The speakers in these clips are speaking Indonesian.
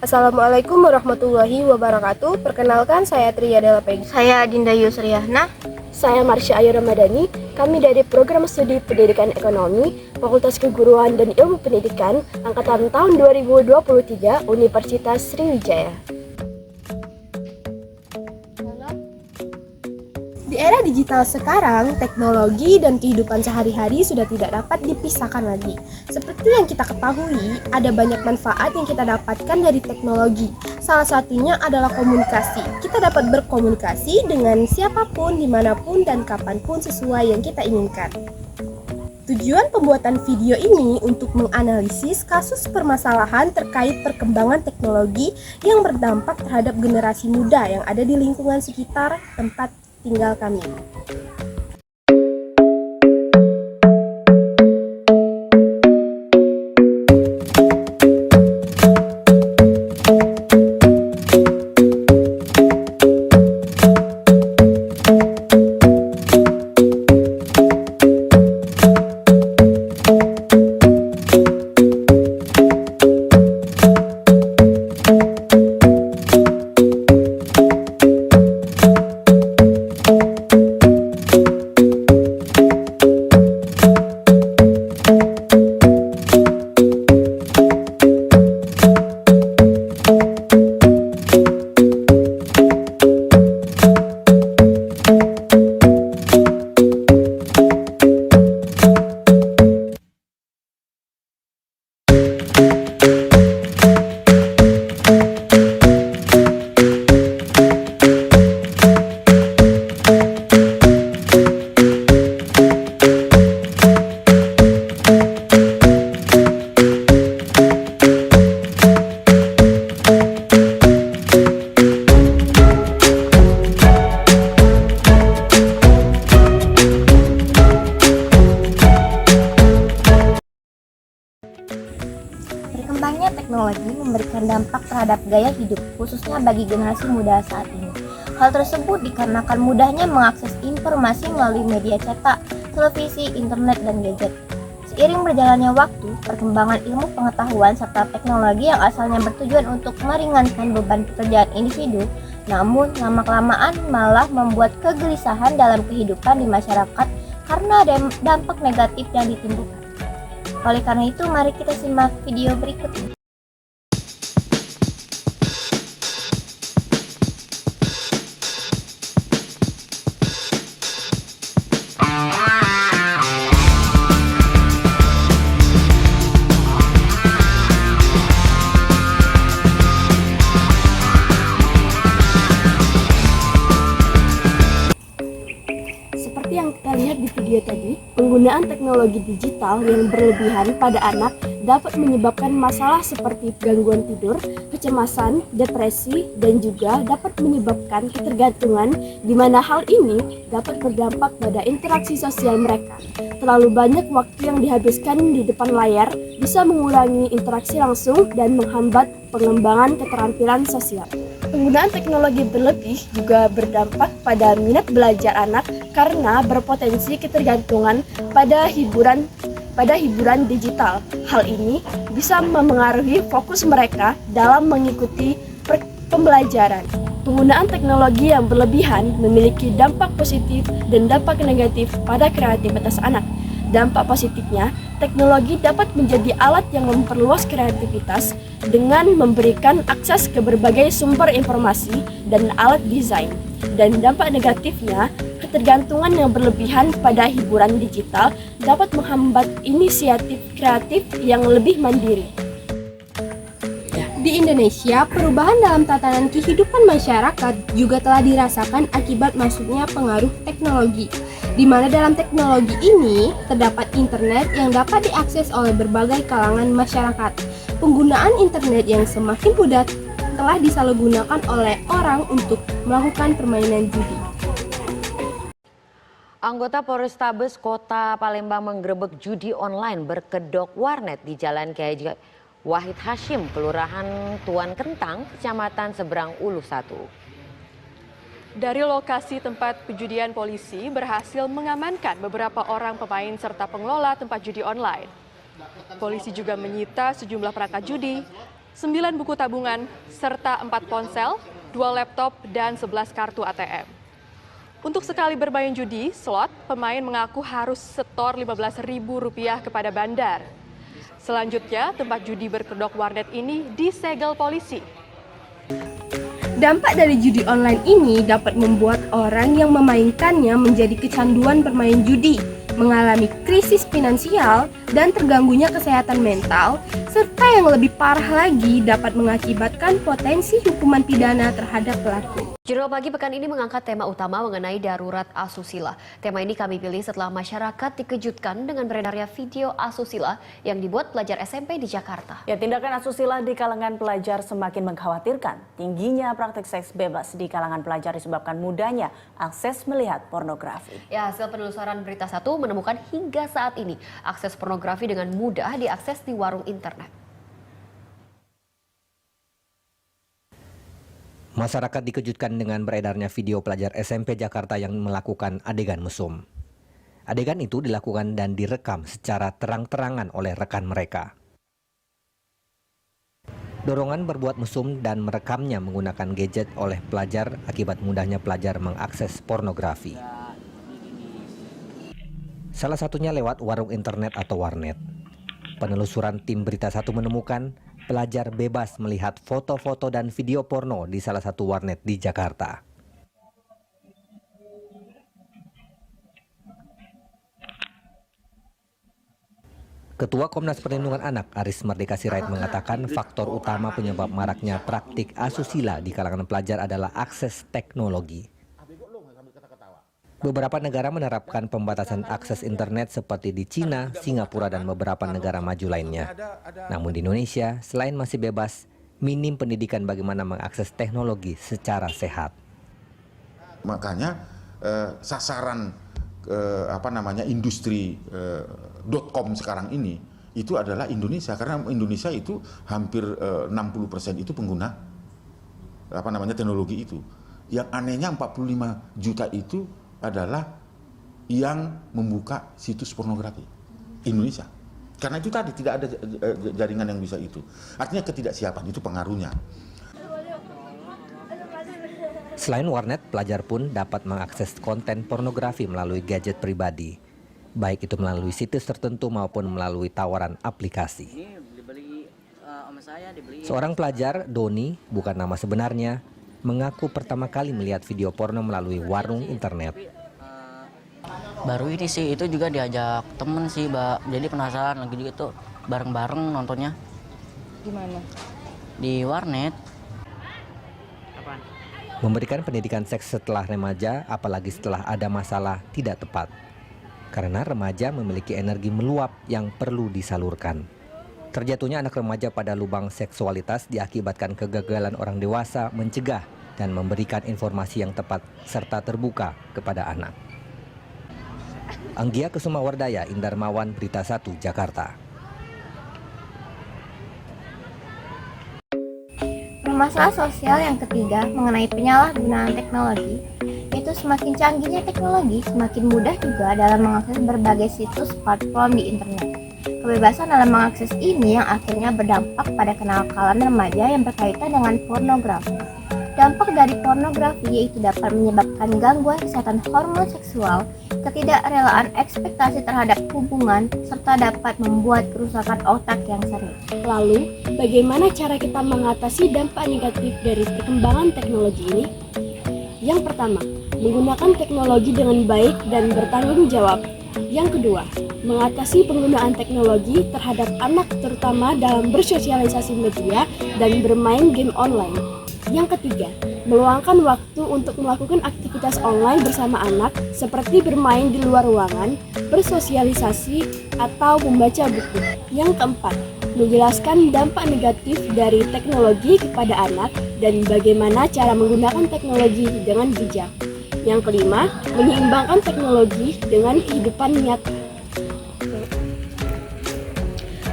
Assalamualaikum warahmatullahi wabarakatuh. Perkenalkan, saya Tria Della Peggy. Saya Dinda Yusriahna. Saya Marsha Ayu Ramadhani. Kami dari Program Studi Pendidikan Ekonomi, Fakultas Keguruan dan Ilmu Pendidikan, Angkatan tahun 2023, Universitas Sriwijaya. Di era digital sekarang, teknologi dan kehidupan sehari-hari sudah tidak dapat dipisahkan lagi. Seperti yang kita ketahui, ada banyak manfaat yang kita dapatkan dari teknologi. Salah satunya adalah komunikasi. Kita dapat berkomunikasi dengan siapapun, dimanapun, dan kapanpun sesuai yang kita inginkan. Tujuan pembuatan video ini untuk menganalisis kasus permasalahan terkait perkembangan teknologi yang berdampak terhadap generasi muda yang ada di lingkungan sekitar tempat tinggal kami. Berkembangnya teknologi memberikan dampak terhadap gaya hidup, khususnya bagi generasi muda saat ini. Hal tersebut dikarenakan mudahnya mengakses informasi melalui media cetak, televisi, internet, dan gadget. Seiring berjalannya waktu, perkembangan ilmu pengetahuan serta teknologi yang asalnya bertujuan untuk meringankan beban pekerjaan individu, namun lama-kelamaan malah membuat kegelisahan dalam kehidupan di masyarakat karena ada dampak negatif yang ditimbulkan. Oleh karena itu, mari kita simak video berikut ini. Seperti yang kita lihat di video tadi, penggunaan teknologi digital yang berlebihan pada anak dapat menyebabkan masalah seperti gangguan tidur, kecemasan, depresi, dan juga dapat menyebabkan ketergantungan, di mana hal ini dapat berdampak pada interaksi sosial mereka. Terlalu banyak waktu yang dihabiskan di depan layar bisa mengurangi interaksi langsung dan menghambat pengembangan keterampilan sosial. Penggunaan teknologi berlebih juga berdampak pada minat belajar anak karena berpotensi ketergantungan pada hiburan digital. Hal ini bisa memengaruhi fokus mereka dalam mengikuti pembelajaran. Penggunaan teknologi yang berlebihan memiliki dampak positif dan dampak negatif pada kreativitas anak. Dampak positifnya, teknologi dapat menjadi alat yang memperluas kreativitas dengan memberikan akses ke berbagai sumber informasi dan alat desain. Dan dampak negatifnya, ketergantungan yang berlebihan pada hiburan digital dapat menghambat inisiatif kreatif yang lebih mandiri. Di Indonesia, perubahan dalam tatanan kehidupan masyarakat juga telah dirasakan akibat masuknya pengaruh teknologi, di mana dalam teknologi ini terdapat internet yang dapat diakses oleh berbagai kalangan masyarakat. Penggunaan internet yang semakin mudah telah disalahgunakan oleh orang untuk melakukan permainan judi. Anggota Polrestabes Kota Palembang menggerebek judi online berkedok warnet di Jalan Kiai Wahid Hashim, Kelurahan Tuan Kentang, Kecamatan Seberang Ulu 1. Dari lokasi tempat penjudian, polisi berhasil mengamankan beberapa orang pemain serta pengelola tempat judi online. Polisi juga menyita sejumlah perangkat judi, 9 buku tabungan, serta 4 ponsel, 2 laptop, dan 11 kartu ATM. Untuk sekali bermain judi, slot, pemain mengaku harus setor Rp15.000 kepada bandar. Selanjutnya, tempat judi berkedok warnet ini disegel polisi. Dampak dari judi online ini dapat membuat orang yang memainkannya menjadi kecanduan bermain judi, mengalami krisis finansial dan terganggunya kesehatan mental, serta yang lebih parah lagi dapat mengakibatkan potensi hukuman pidana terhadap pelaku. Jurnal Pagi pekan ini mengangkat tema utama mengenai darurat asusila. Tema ini kami pilih setelah masyarakat dikejutkan dengan beredarnya video asusila yang dibuat pelajar SMP di Jakarta. Ya, tindakan asusila di kalangan pelajar semakin mengkhawatirkan. Tingginya praktik seks bebas di kalangan pelajar disebabkan mudahnya akses melihat pornografi. Ya, hasil penelusuran Berita Satu menemukan hingga saat ini akses pornografi dengan mudah diakses di warung internet. Masyarakat dikejutkan dengan beredarnya video pelajar SMP Jakarta yang melakukan adegan mesum. Adegan itu dilakukan dan direkam secara terang-terangan oleh rekan mereka. Dorongan berbuat mesum dan merekamnya menggunakan gadget oleh pelajar akibat mudahnya pelajar mengakses pornografi. Salah satunya lewat warung internet atau warnet. Penelusuran tim Berita Satu menemukan pelajar bebas melihat foto-foto dan video porno di salah satu warnet di Jakarta. Ketua Komnas Perlindungan Anak Aris Merdeka Sirait mengatakan faktor utama penyebab maraknya praktik asusila di kalangan pelajar adalah akses teknologi. Beberapa negara menerapkan pembatasan akses internet seperti di Cina, Singapura, dan beberapa negara maju lainnya. Namun di Indonesia, selain masih bebas, minim pendidikan bagaimana mengakses teknologi secara sehat. Makanya sasaran industri .com sekarang ini itu adalah Indonesia, karena Indonesia itu hampir 60% itu pengguna teknologi itu. Yang anehnya 45 juta itu adalah yang membuka situs pornografi Indonesia. Karena itu tadi tidak ada jaringan yang bisa itu. Artinya ketidaksiapan itu pengaruhnya. Selain warnet, pelajar pun dapat mengakses konten pornografi melalui gadget pribadi, baik itu melalui situs tertentu maupun melalui tawaran aplikasi. Seorang pelajar, Doni, bukan nama sebenarnya, mengaku pertama kali melihat video porno melalui warung internet. Baru ini sih, itu juga diajak temen sih, Mbak. Jadi penasaran lagi juga tuh bareng-bareng nontonnya. Gimana? Di warnet. Memberikan pendidikan seks setelah remaja, apalagi setelah ada masalah, tidak tepat. Karena remaja memiliki energi meluap yang perlu disalurkan. Terjatuhnya anak remaja pada lubang seksualitas diakibatkan kegagalan orang dewasa mencegah dan memberikan informasi yang tepat serta terbuka kepada anak. Anggia Kusumawardaya, Indarmawan, Berita Satu, Jakarta. Masalah sosial yang ketiga mengenai penyalahgunaan teknologi, yaitu semakin canggihnya teknologi, semakin mudah juga dalam mengakses berbagai situs platform di internet. Kebebasan dalam mengakses ini yang akhirnya berdampak pada kenakalan remaja yang berkaitan dengan pornografi. Dampak dari pornografi yaitu dapat menyebabkan gangguan kesehatan hormon seksual, ketidakrelaan ekspektasi terhadap hubungan, serta dapat membuat kerusakan otak yang serius. Lalu, bagaimana cara kita mengatasi dampak negatif dari perkembangan teknologi ini? Yang pertama, menggunakan teknologi dengan baik dan bertanggung jawab. Yang kedua, mengatasi penggunaan teknologi terhadap anak terutama dalam bersosialisasi media dan bermain game online. Yang ketiga, meluangkan waktu untuk melakukan aktivitas online bersama anak seperti bermain di luar ruangan, bersosialisasi, atau membaca buku. Yang keempat, menjelaskan dampak negatif dari teknologi kepada anak dan bagaimana cara menggunakan teknologi dengan bijak. Yang kelima, menyeimbangkan teknologi dengan kehidupan nyata.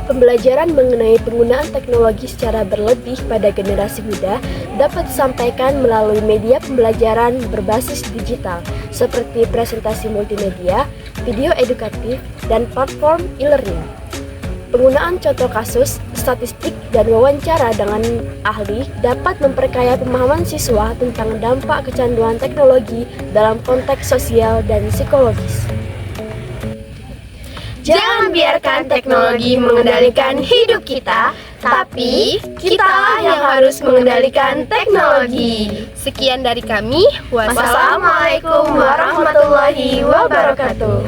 Pembelajaran mengenai penggunaan teknologi secara berlebih pada generasi muda dapat disampaikan melalui media pembelajaran berbasis digital seperti presentasi multimedia, video edukatif, dan platform e-learning. Penggunaan contoh kasus statistik dan wawancara dengan ahli dapat memperkaya pemahaman siswa tentang dampak kecanduan teknologi dalam konteks sosial dan psikologis. Jangan biarkan teknologi mengendalikan hidup kita, tapi kita yang harus mengendalikan teknologi. Sekian dari kami. Wassalamualaikum warahmatullahi wabarakatuh.